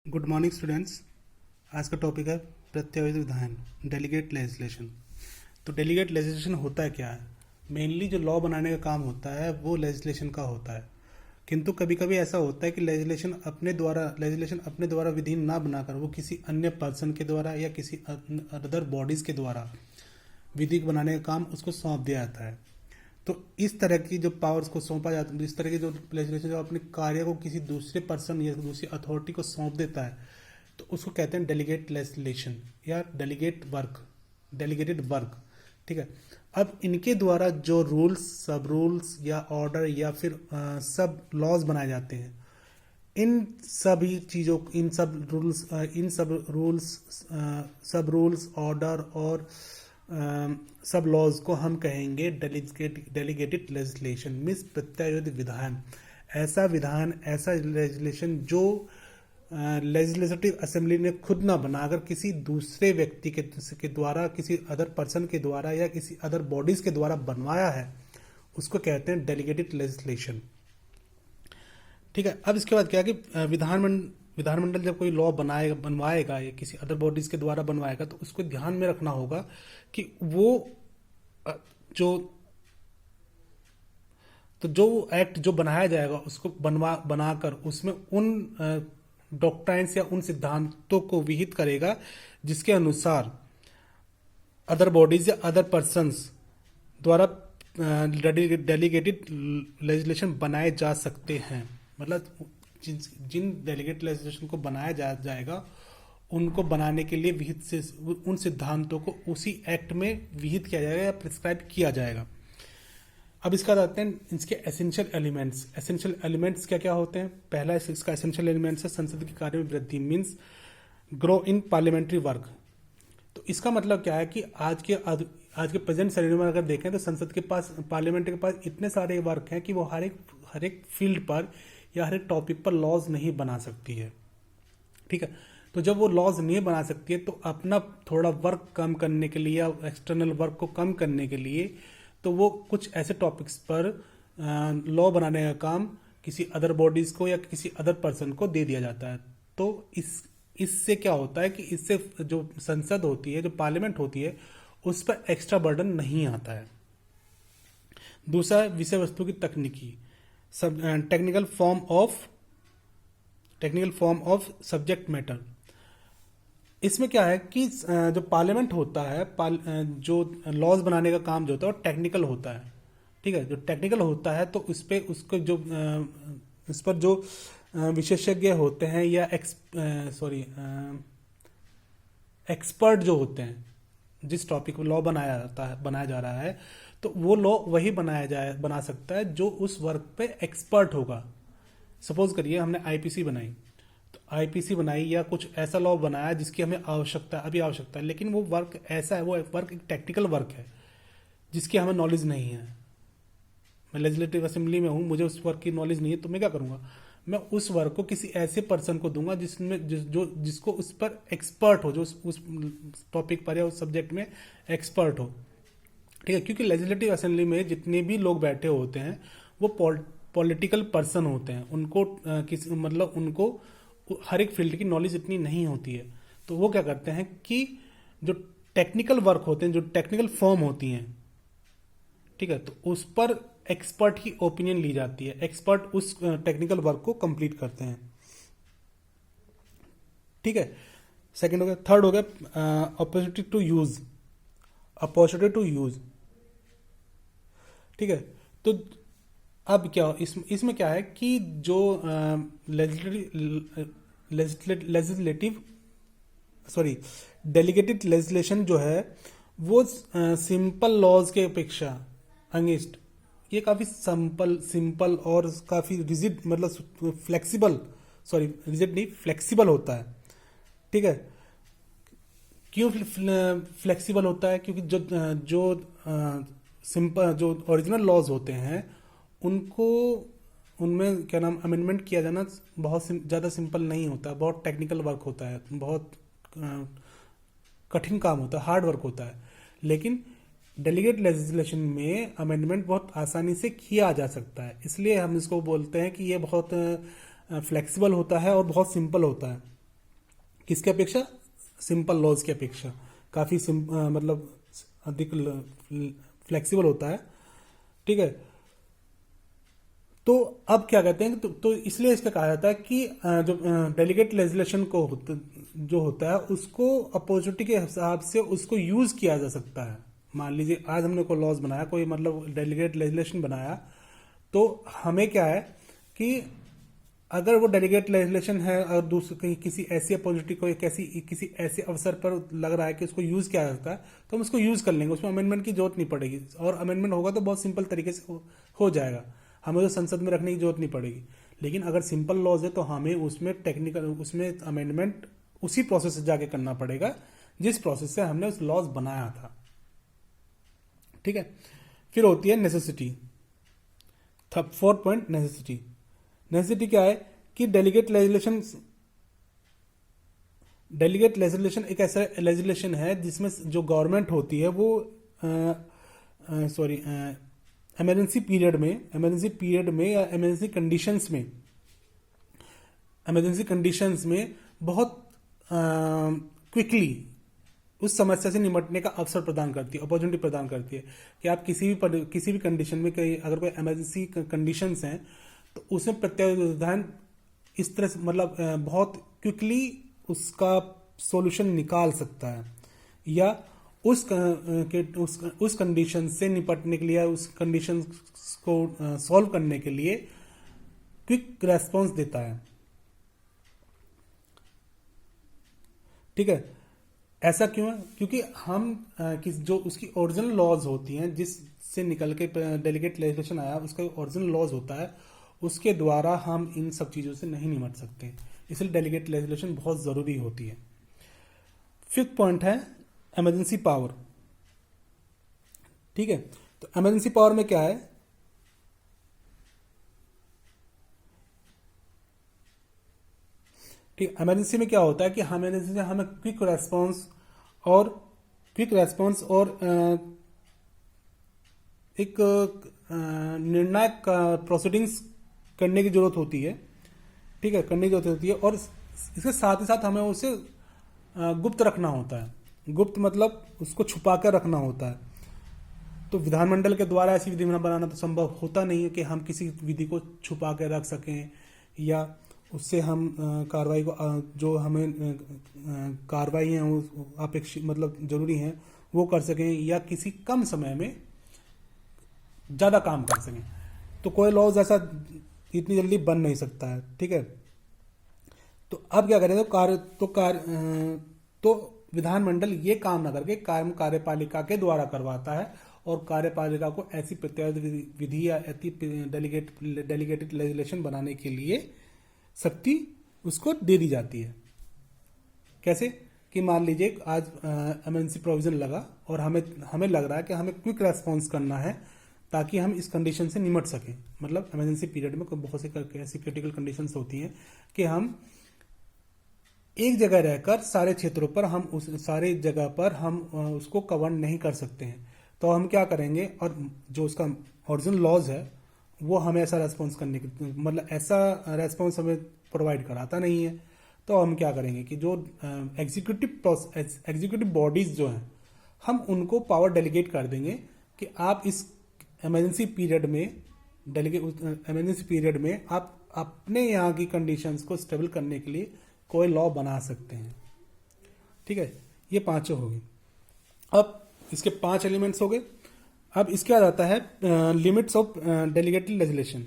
Good morning students. आज का topic है प्रत्यावर्ती विधान, डेलीगेट लेजिस्लेशन। तो डेलीगेट लेजिस्लेशन होता क्या है? मेनली जो लॉ बनाने का काम होता है वो लेजिस्लेशन का होता है, किंतु कभी कभी ऐसा होता है कि लेजिस्लेशन अपने द्वारा विधि ना बनाकर वो किसी अन्य पर्सन के द्वारा या किसी अदर बॉडीज़ के द्वारा विधि बनाने का काम उसको सौंप दिया जाता है। तो इस तरह की जो पावर्स को सौंपा जाता है, इस तरह की जो लेजिस्लेशन जो अपने कार्य को किसी दूसरे पर्सन या दूसरी अथॉरिटी को सौंप देता है, तो उसको कहते हैं डेलीगेट लेजिस्लेशन या डेलीगेटेड वर्क। ठीक है। अब इनके द्वारा जो रूल्स, सब रूल्स या ऑर्डर या फिर सब लॉज बनाए जाते हैं, इन सब रूल्स ऑर्डर और सब लॉज को हम कहेंगे डेलीगेटेड लेजिस्लेशन, मीन्स प्रत्यायोजित विधान। ऐसा लेजिस्लेशन जो लेजिस्लेटिव असेंबली ने खुद ना बनाकर किसी दूसरे व्यक्ति के द्वारा, किसी अदर पर्सन के द्वारा या किसी अदर बॉडीज के द्वारा बनवाया है, उसको कहते हैं डेलीगेटेड लेजिस्लेशन। ठीक है। अब इसके बाद क्या है कि विधानमंडल जब कोई लॉ बनवाएगा या किसी अदर बॉडीज के द्वारा बनवाएगा, तो उसको ध्यान में रखना होगा कि जो एक्ट जो बनाया जाएगा उसको बनाकर उसमें उन डॉक्ट्राइन्स या उन सिद्धांतों को विहित करेगा जिसके अनुसार अदर बॉडीज या अदर पर्सन्स द्वारा डेलीगेटेड लेजिस्लेशन बनाए जा सकते हैं। मतलब जिन डेलीगेट लेजिस्लेशन को बनाया जाएगा उनको बनाने के लिए उन सिद्धांतों को उसी एक्ट में विहित किया जाएगा या प्रिस्क्राइब किया जाएगा। अब इसका आते हैं इसके एसेंशियल एलिमेंट्स क्या क्या होते हैं। पहला इसका एसेंशियल एलिमेंट्स है संसद के कार्य में वृद्धि, means grow in parliamentary work. तो इसका मतलब क्या है कि आज के प्रेजेंट सिनेरियो में अगर देखें तो संसद के पास, पार्लियामेंट के पास इतने सारे वर्क हैं कि वो हर एक फील्ड पर या हर एक टॉपिक पर लॉज नहीं बना सकती है। ठीक है। तो जब वो लॉज नहीं बना सकती है तो अपना थोड़ा वर्क कम करने के लिए या एक्सटर्नल वर्क को कम करने के लिए तो वो कुछ ऐसे टॉपिक्स पर लॉ बनाने का काम किसी अदर बॉडीज को या किसी अदर पर्सन को दे दिया जाता है। तो इससे क्या होता है कि इससे जो संसद होती है, जो पार्लियामेंट होती है, उस पर एक्स्ट्रा बर्डन नहीं आता है। दूसरा विषय वस्तु की तकनीकी technical form of subject matter. इसमें क्या है कि जो पार्लियामेंट होता है, जो लॉज बनाने का काम जो होता है वो टेक्निकल होता है। ठीक है। जो टेक्निकल होता है तो उस पर जो विशेषज्ञ होते हैं या एक्सपर्ट जो होते हैं, जिस टॉपिक पर लॉ बनाया जा रहा है, तो वो लॉ वही बना सकता है जो उस वर्क पे एक्सपर्ट होगा। सपोज करिए हमने आईपीसी बनाई, तो आईपीसी बनाई या कुछ ऐसा लॉ बनाया जिसकी हमें आवश्यकता है, लेकिन वो वर्क ऐसा है, वो वर्क एक टेक्निकल वर्क है जिसकी हमें नॉलेज नहीं है। मैं लेजिस्लेटिव असेंबली में हूँ, मुझे उस वर्क की नॉलेज नहीं है, तो मैं क्या करूँगा, मैं उस वर्क को किसी ऐसे पर्सन को दूंगा जिसको उस पर एक्सपर्ट हो, जो उस टॉपिक पर या उस सब्जेक्ट में एक्सपर्ट हो। ठीक है। क्योंकि लेजिस्लेटिव असेंबली में जितने भी लोग बैठे होते हैं वो पॉलिटिकल पर्सन होते हैं, उनको हर एक फील्ड की नॉलेज इतनी नहीं होती है। तो वो क्या करते हैं कि जो टेक्निकल वर्क होते हैं, जो टेक्निकल फॉर्म होती हैं, ठीक है, तो उस पर एक्सपर्ट की ओपिनियन ली जाती है, एक्सपर्ट उस टेक्निकल वर्क को कंप्लीट करते हैं। ठीक है। सेकंड हो गया। थर्ड हो गया अपॉर्चुनिटी टू यूज। ठीक है। तो अब क्या इसमें क्या है कि जो डेलीगेटेड लेजिस्लेशन जो है वो सिंपल लॉज के अपेक्षा अगेंस्ट, ये काफी सिंपल और काफी रिजिड, मतलब फ्लेक्सिबल होता है। ठीक है। क्यों फ्लेक्सिबल होता है? क्योंकि जो ओरिजिनल लॉज होते हैं उनमें क्या नाम अमेंडमेंट किया जाना बहुत ज़्यादा सिंपल नहीं होता, बहुत टेक्निकल वर्क होता है, बहुत कठिन काम होता है, हार्ड वर्क होता है। लेकिन डेलीगेट लेजिस्लेशन में अमेंडमेंट बहुत आसानी से किया जा सकता है, इसलिए हम इसको बोलते हैं कि ये बहुत फ्लेक्सिबल होता है और बहुत सिंपल होता है। किसके अपेक्षा? सिंपल लॉज की अपेक्षा काफ़ी मतलब अधिक फ्लेक्सिबल होता है। ठीक है, तो अब क्या कहते हैं, तो इसलिए इसका कहा जाता है कि जो डेलीगेट लेजिस्लेशन जो होता है उसको अपॉर्चुनिटी के हिसाब से उसको यूज किया जा सकता है। मान लीजिए आज हमने कोई लॉज बनाया, कोई मतलब डेलीगेट लेजिस्लेशन बनाया, तो हमें क्या है कि अगर वो डेलीगेट लेजिस्लेशन है और दूसरे कहीं किसी ऐसी अपॉर्चुनिटी को किसी ऐसे अवसर पर लग रहा है कि उसको यूज किया जा सकता है, तो हम उसको यूज कर लेंगे, उसमें अमेंडमेंट की जरूरत नहीं पड़ेगी। और अमेंडमेंट होगा तो बहुत सिंपल तरीके से हो जाएगा, हमें तो संसद में रखने की जरूरत नहीं पड़ेगी। लेकिन अगर सिंपल लॉज है तो हमें उसमें अमेंडमेंट उसी प्रोसेस से जाके करना पड़ेगा जिस प्रोसेस से हमने उस लॉज बनाया था। ठीक है, फिर होती है necessity. Fourth point, necessity. Necessity क्या है कि डेलीगेट लेजिस्लेशन एक ऐसा लेजिस्लेशन है जिसमें जो गवर्नमेंट होती है वो इमरजेंसी पीरियड में या इमरजेंसी कंडीशंस में बहुत क्विकली उस समस्या से निपटने का अवसर प्रदान करती है, अपॉर्चुनिटी प्रदान करती है कि आप किसी भी कंडीशन में अगर कोई इमरजेंसी कंडीशंस हैं तो उसमें प्रत्यावर्तन इस तरह से मतलब बहुत क्विकली उसका सॉल्यूशन निकाल सकता है, या उस कंडीशन से निपटने के लिए, उस कंडीशन को सॉल्व करने के लिए क्विक रेस्पॉन्स देता है। ठीक है, ऐसा क्यों है? क्योंकि हम जो उसकी ओरिजिनल लॉज होती हैं जिससे निकल के डेलीगेट लेजिस्लेशन आया, उसका ओरिजिनल लॉज होता है, उसके द्वारा हम इन सब चीज़ों से नहीं निपट सकते, इसलिए डेलीगेट लेजिस्लेशन बहुत ज़रूरी होती है। फिफ्थ पॉइंट है इमरजेंसी पावर। ठीक है, तो इमरजेंसी पावर में क्या है? ठीक, इमरजेंसी में क्या होता है कि हमें क्विक रेस्पॉन्स और एक निर्णायक प्रोसीडिंग्स करने की जरूरत होती है। ठीक है, करने की जरूरत होती है, और इसके साथ ही साथ हमें उसे गुप्त रखना होता है। गुप्त मतलब उसको छुपा कर रखना होता है। तो विधानमंडल के द्वारा ऐसी विधि बनाना तो संभव होता नहीं है कि हम किसी विधि को छुपा के रख सकें, या उससे हम कार्रवाई को जो हमें कार्रवाई हैं अपेक्षित मतलब जरूरी हैं वो कर सकें, या किसी कम समय में ज़्यादा काम कर सकें। तो कोई लॉज ऐसा इतनी जल्दी बन नहीं सकता है। ठीक है, तो अब क्या करें? तो विधानमंडल ये काम ना करके कार्यपालिका के द्वारा करवाता है, और कार्यपालिका को ऐसी प्रत्यावर्ती विधि या ऐसी डेलीगेटेड लेजिस्लेशन बनाने के लिए शक्ति उसको दे दी जाती है। कैसे? कि मान लीजिए आज इमरजेंसी प्रोविजन लगा और हमें लग रहा है कि हमें क्विक रेस्पॉन्स करना है ताकि हम इस कंडीशन से निपट सकें। मतलब इमरजेंसी पीरियड में बहुत सी ऐसी क्रिटिकल कंडीशंस होती हैं कि हम एक जगह रहकर सारे क्षेत्रों पर सारे जगह पर हम उसको कवर नहीं कर सकते हैं। तो हम क्या करेंगे, और जो उसका ओरिजिनल लॉज है वो हमें ऐसा रेस्पॉन्स करने की मतलब ऐसा रेस्पॉन्स हमें प्रोवाइड कराता नहीं है। तो हम क्या करेंगे कि जो एग्जीक्यूटिव बॉडीज जो हैं हम उनको पावर डेलीगेट कर देंगे कि आप इस इमरजेंसी पीरियड में आप अपने यहाँ की कंडीशंस को स्टेबल करने के लिए कोई लॉ बना सकते हैं। ठीक है, ये पांचों हो गए। अब इसके 5 एलिमेंट्स हो गए। अब इसके बाद आता है लिमिट्स ऑफ डेलीगेटेड लेजिस्लेशन।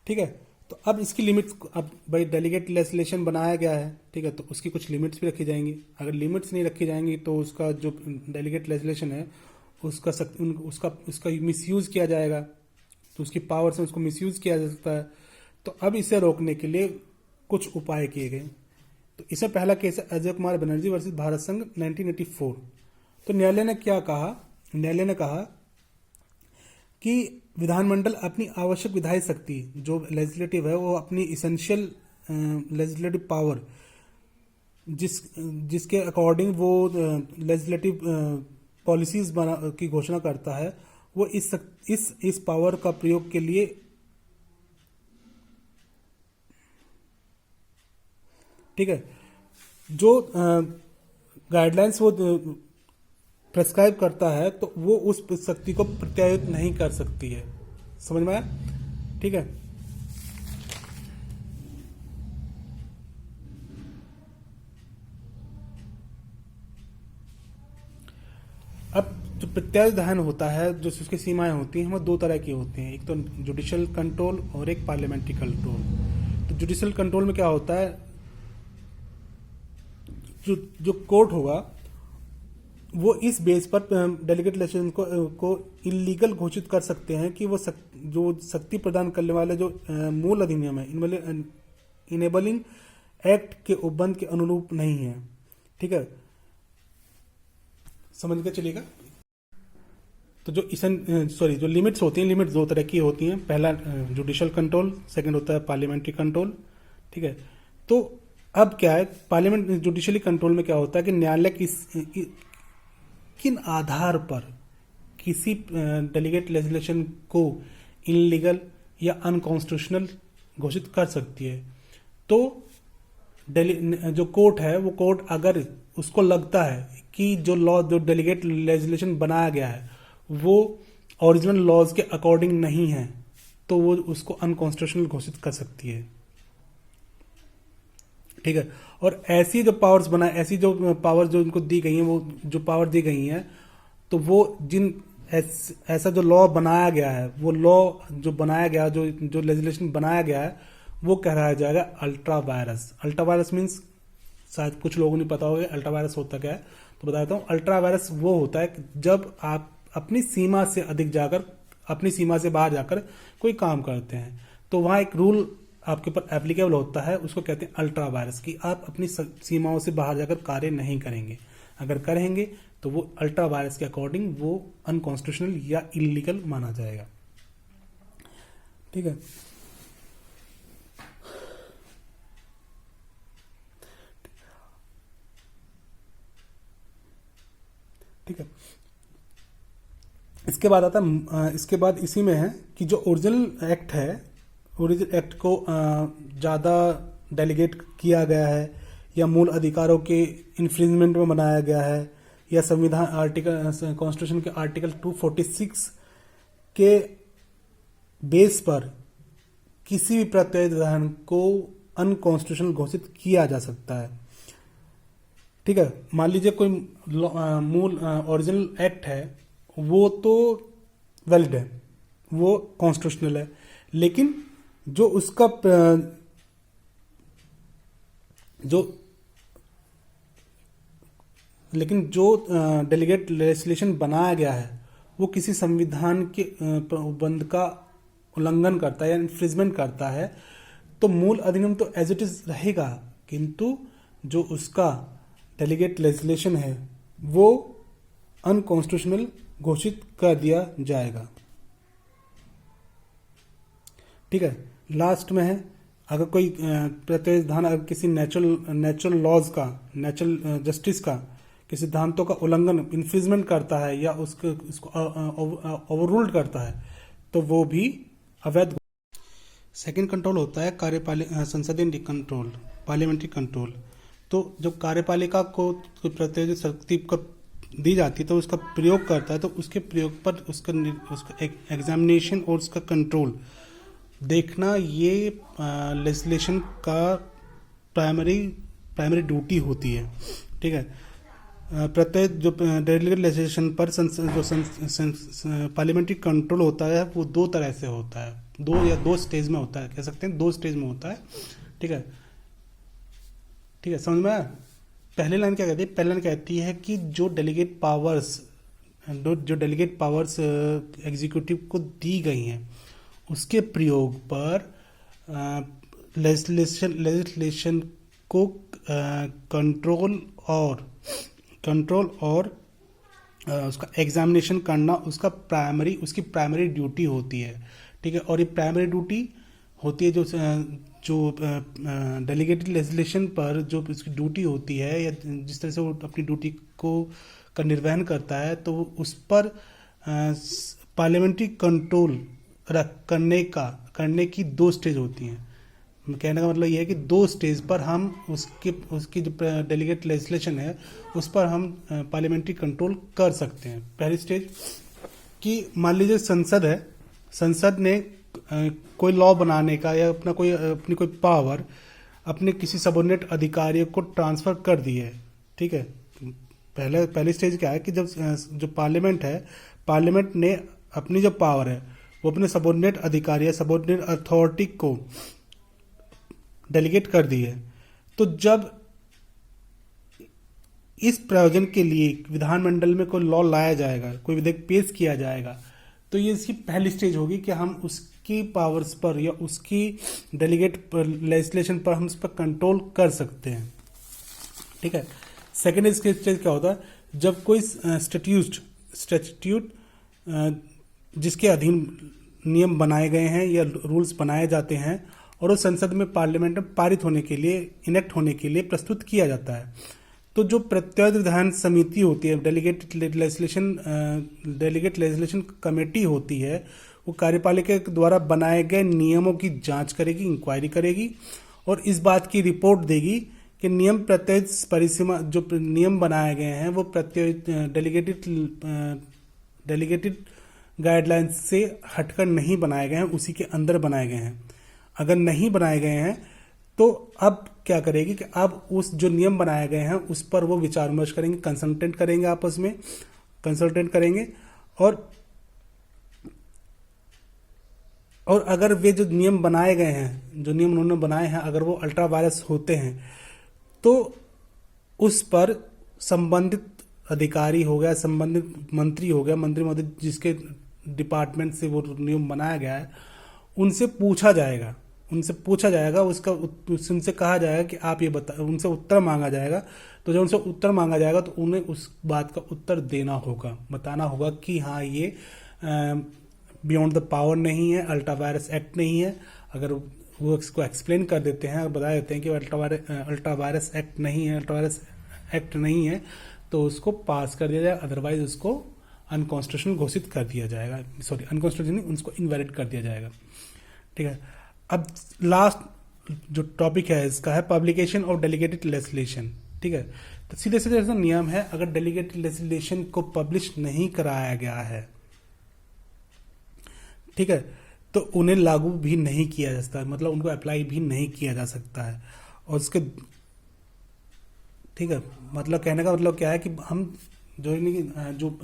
ठीक है, तो अब इसकी लिमिट्स, अब भाई डेलीगेटेड लेजिस्लेशन बनाया गया है, ठीक है, तो उसकी कुछ लिमिट्स भी रखी जाएंगी। अगर लिमिट्स नहीं रखी जाएंगी तो उसका जो डेलीगेटेड लेजिस्लेशन है उसका मिसयूज किया जाएगा, तो उसकी पावर से उसको मिसयूज किया जा सकता है। तो अब इसे रोकने के लिए कुछ उपाय किए गए। तो इसमें पहला केस है अजय कुमार बनर्जी वर्सेस भारत संघ 1984। तो न्यायालय ने क्या कहा? न्यायालय ने कहा कि विधानमंडल अपनी आवश्यक विधायी शक्ति जो लेजिस्लेटिव है वो अपनी इसेंशियल लेजिस्लेटिव पावर जिसके अकॉर्डिंग वो लेजिस्लेटिव पॉलिसीज की घोषणा करता है, वो इस पावर का प्रयोग के लिए ठीक है। जो गाइडलाइंस वो प्रेस्क्राइब करता है तो वो उस शक्ति को प्रत्यायुत नहीं कर सकती है। समझ में आया? ठीक है। अब जो प्रत्याधान होता है, जो उसकी सीमाएं होती हैं, वो दो तरह की होती हैं। एक तो जुडिशियल कंट्रोल और एक पार्लियामेंट्री कंट्रोल। तो जुडिशियल कंट्रोल में क्या होता है, जो जो कोर्ट होगा वो इस बेस पर डेलीगेट लेजिस्लेशन को इलीगल घोषित कर सकते हैं कि वो जो शक्ति प्रदान करने वाले जो मूल अधिनियम है, इनेबलिंग एक्ट के उपबंध के अनुरूप नहीं है। ठीक है, समझ के चलिएगा। तो जो लिमिट्स होती हैं, लिमिट्स दो तरह की होती हैं। पहला जुडिशियल कंट्रोल, सेकंड होता है पार्लियामेंट्री कंट्रोल। ठीक है, तो अब क्या है, पार्लियामेंट जुडिशियली कंट्रोल में क्या होता है कि न्यायालय किन आधार पर किसी डेलीगेट लेजिस्लेशन को इलीगल या अनकॉन्स्टिट्यूशनल घोषित कर सकती है। तो जो कोर्ट है, वो कोर्ट अगर उसको लगता है कि जो डेलीगेट लेजिस्लेशन बनाया गया है वो ओरिजिनल लॉज के अकॉर्डिंग नहीं है, तो वो उसको अनकॉन्स्टिट्यूशनल घोषित कर सकती है। ठीक है, और ऐसी जो पावर्स जो उनको दी गई हैं, वो जो पावर दी गई हैं, तो वो ऐसा जो लॉ बनाया गया है, वो लॉ जो बनाया गया, जो लेजिस्लेशन बनाया गया है, वो कहलाया जाएगा ultra vires. Ultra vires means, शायद कुछ लोगों ने पता होगा अल्ट्रा वायरस होता क्या है, तो बता देता हूँ। अल्ट्रा वायरस वो होता है कि जब आप अपनी सीमा से अधिक जाकर, अपनी सीमा से बाहर जाकर कोई काम करते हैं, तो वहां एक रूल आपके ऊपर एप्लीकेबल होता है, उसको कहते हैं अल्ट्रा वायरस, कि आप अपनी सीमाओं से बाहर जाकर कार्य नहीं करेंगे। अगर करेंगे तो वो अल्ट्रा वायरस के अकॉर्डिंग वो अनकॉन्स्टिट्यूशनल या इलीगल माना जाएगा। ठीक है, ठीक है। इसके बाद आता है, इसके बाद इसी में है कि जो ओरिजिनल एक्ट है, ओरिजिनल एक्ट को ज़्यादा डेलीगेट किया गया है या मूल अधिकारों के इन्फ्रिंजमेंट में बनाया गया है, या संविधान कॉन्स्टिट्यूशन के आर्टिकल 246 के बेस पर किसी भी प्रावधान को अनकॉन्स्टिट्यूशनल घोषित किया जा सकता है। ठीक है, मान लीजिए कोई मूल ओरिजिनल एक्ट है, वो तो वैलिड है, वो कॉन्स्टिट्यूशनल है, लेकिन जो उसका जो डेलीगेट लेजिस्लेशन बनाया गया है वो किसी संविधान के उपबंध का उल्लंघन करता है या इन्फ्रिंजमेंट करता है, तो मूल अधिनियम तो एज इट इज रहेगा, किंतु जो उसका डेलीगेट लेजिस्लेशन है वो अनकॉन्स्टिट्यूशनल घोषित कर दिया जाएगा। ठीक है, लास्ट में है, अगर कोई प्रावधान अगर किसी नेचुरल लॉज का, नेचुरल जस्टिस का के सिद्धांतों का उल्लंघन, इन्फ्रिंजमेंट करता है या उसको ओवररूल्ड करता है, तो वो भी अवैध। सेकंड कंट्रोल होता है संसदीय कंट्रोल, पार्लियामेंट्री कंट्रोल। तो जब कार्यपालिका को प्रत्येक शक्ति को दी जाती है तो उसका प्रयोग करता है, तो उसके प्रयोग पर उसका एग्जामिनेशन और उसका कंट्रोल देखना, ये लेजिस्लेशन का प्राइमरी ड्यूटी होती है। ठीक है, प्रत्येक जो डेलीगेट लेजिस्लेशन पर पार्लियामेंट्री कंट्रोल होता है, वो दो तरह से होता है, दो स्टेज में होता है, कह सकते हैं 2 स्टेज में होता है। ठीक है, ठीक है, समझ में आया? पहली लाइन क्या कहती है? पहली लाइन कहती है कि जो डेलीगेट पावर्स एग्जीक्यूटिव को दी गई हैं, उसके प्रयोग पर लेजिस्लेशन को कंट्रोल और उसका एग्जामिनेशन करना उसकी प्राइमरी ड्यूटी होती है। ठीक है, और ये प्राइमरी ड्यूटी होती है जो डेलीगेटेड लेजिस्लेशन पर जो इसकी ड्यूटी होती है, या जिस तरह से वो अपनी ड्यूटी का निर्वहन करता है, तो उस पर पार्लियामेंट्री कंट्रोल करने की 2 स्टेज होती हैं। कहने का मतलब ये है कि 2 स्टेज पर हम उसकी जो डेलीगेट लेजिस्लेशन है उस पर हम पार्लियामेंट्री कंट्रोल कर सकते हैं। पहली स्टेज कि मान लीजिए संसद है, संसद ने कोई लॉ बनाने का या अपनी कोई पावर अपने किसी सबोर्डिनेट अधिकारी को ट्रांसफर कर दी है। ठीक है, पहली स्टेज क्या है कि जब जो पार्लियामेंट है, पार्लियामेंट ने अपनी जो पावर है वो अपने सबोर्डिनेट अधिकारी या सबोर्डिनेट अथॉरिटी को डेलीगेट कर दी है। तो जब इस प्रयोजन के लिए विधानमंडल में कोई लॉ लाया जाएगा, कोई विधेयक पेश किया जाएगा, तो ये इसकी पहली स्टेज होगी कि हम उसकी पावर्स पर या उसकी डेलीगेट लेजिस्लेशन पर हम उस पर कंट्रोल कर सकते हैं। ठीक है, सेकेंड स्टेज क्या होता है, जब कोई स्टैट्यूट जिसके अधीन नियम बनाए गए हैं या रूल्स बनाए जाते हैं और वो संसद में, पार्लियामेंट में पारित होने के लिए, इनेक्ट होने के लिए प्रस्तुत किया जाता है। तो जो प्रत्यावर्ती विधान समिति होती है, डेलीगेट लेजिस्लेशन कमेटी होती है, वो कार्यपालिका के द्वारा बनाए गए नियमों की जांच करेगी, इंक्वायरी करेगी और इस बात की रिपोर्ट देगी कि नियम प्रत्येक परिसीमा, जो नियम बनाए गए हैं वो डेलीगेटेड गाइडलाइंस से हटकर नहीं बनाए गए हैं, उसी के अंदर बनाए गए हैं। अगर नहीं बनाए गए हैं तो अब क्या करेगी कि अब उस जो नियम बनाए गए हैं उस पर वो विचार विमर्श करेंगे, कंसल्टेंट करेंगे, आपस में कंसल्टेंट करेंगे और अगर वे जो नियम बनाए गए हैं, जो नियम उन्होंने बनाए हैं, अगर वो अल्ट्रा वायरस होते हैं तो उस पर संबंधित अधिकारी हो गया, संबंधित मंत्री हो गया, मंत्री महोदय जिसके डिपार्टमेंट से वो नियम बनाया गया है, उनसे पूछा जाएगा, उसका उनसे कहा जाएगा कि आप ये बता, उनसे उत्तर मांगा जाएगा। तो जब उनसे उत्तर मांगा जाएगा तो उन्हें उस बात का उत्तर देना होगा, बताना होगा कि हाँ ये बियॉन्ड द पावर नहीं है, अल्ट्रा वायरस एक्ट नहीं है। अगर वो इसको एक्सप्लेन कर देते हैं और बता देते हैं कि अल्ट्रा वायरस एक्ट नहीं है, अल्ट्रा वायरस एक्ट नहीं है, तो उसको पास कर दिया जाएगा, अदरवाइज उसको अनकॉन्स्टिट्यूशनल घोषित कर दिया जाएगा, सॉरी अनकॉन्स्टिट्यूशनल, उसको इनवैलिड कर दिया जाएगा। ठीक है, अब लास्ट जो टॉपिक है इसका है पब्लिकेशन ऑफ डेलीगेटेड लेजिस्लेशन। ठीक है, तो सीधे सीधे ऐसा नियम है, अगर डेलीगेटेड लेजिस्लेशन को पब्लिश नहीं कराया गया है, ठीक है, तो उन्हें लागू भी नहीं किया जा सकता, मतलब उनको अप्लाई भी नहीं किया जा सकता है। और उसके, ठीक है, मतलब कहने का मतलब क्या है कि हम जो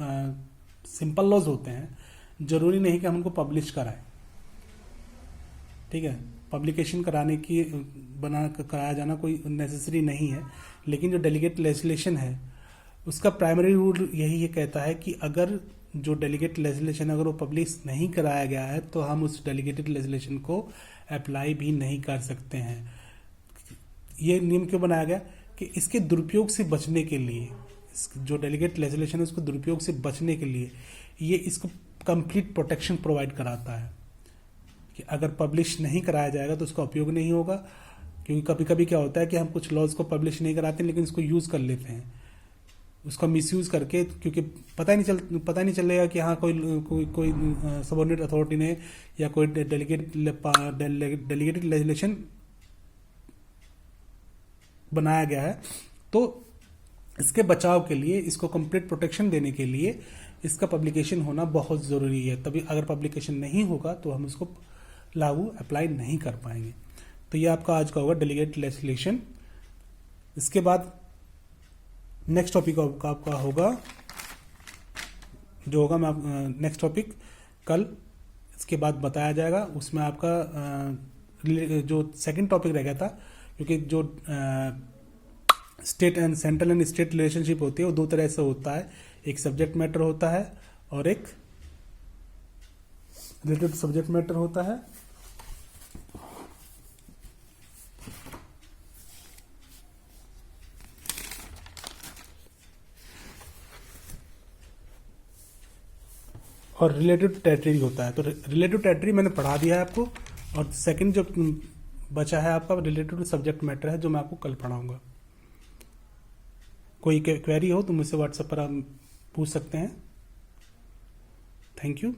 सिंपल लॉज होते हैं, जरूरी नहीं कि हम उनको पब्लिश कराएं। ठीक है, पब्लिकेशन कराया जाना कोई नेसेसरी नहीं है, लेकिन जो डेलीगेट लेजिस्लेशन है उसका प्राइमरी रूल यही है, कहता है कि अगर जो डेलीगेट लेजिस्लेशन अगर वो पब्लिश नहीं कराया गया है तो हम उस डेलीगेटेड लेजिस्लेशन को अप्लाई भी नहीं कर सकते हैं। ये नियम क्यों बनाया गया कि इसके दुरुपयोग से बचने के लिए, जो डेलीगेट लेजिस्लेशन है उसको दुरुपयोग से बचने के लिए ये इसको कंप्लीट प्रोटेक्शन प्रोवाइड कराता है कि अगर पब्लिश नहीं कराया जाएगा तो उसका उपयोग नहीं होगा। क्योंकि कभी कभी क्या होता है कि हम कुछ लॉज को पब्लिश नहीं कराते लेकिन इसको यूज कर लेते हैं, उसका मिसयूज करके, क्योंकि पता नहीं चलेगा कि हाँ कोई सबऑर्डिनेट अथॉरिटी ने या कोई डेलीगेटेड लेजिस्लेशन बनाया गया है। तो इसके बचाव के लिए, इसको कंप्लीट प्रोटेक्शन देने के लिए इसका पब्लिकेशन होना बहुत ज़रूरी है। तभी अगर पब्लिकेशन नहीं होगा तो हम इसको लागू अप्लाई नहीं कर पाएंगे। तो ये आपका आज का होगा डेलीगेटेड लेजिस्लेशन। इसके बाद नेक्स्ट टॉपिक आपका होगा, जो होगा मैं नेक्स्ट टॉपिक कल इसके बाद बताया जाएगा। उसमें आपका जो सेकंड टॉपिक रह गया था, क्योंकि जो state and central and state relationship होती है वो दो तरह से होता है, एक सब्जेक्ट मैटर होता है और एक रिलेटेड सब्जेक्ट मैटर होता है। और रिलेटिव टेरिटरी होता है। तो रिलेटिव टेरिटरी मैंने पढ़ा दिया है आपको, और सेकंड जो बचा है आपका रिलेटिव टू सब्जेक्ट मैटर है, जो मैं आपको कल पढ़ाऊंगा। कोई क्वेरी हो तो मुझसे व्हाट्सएप पर आप पूछ सकते हैं। Thank you.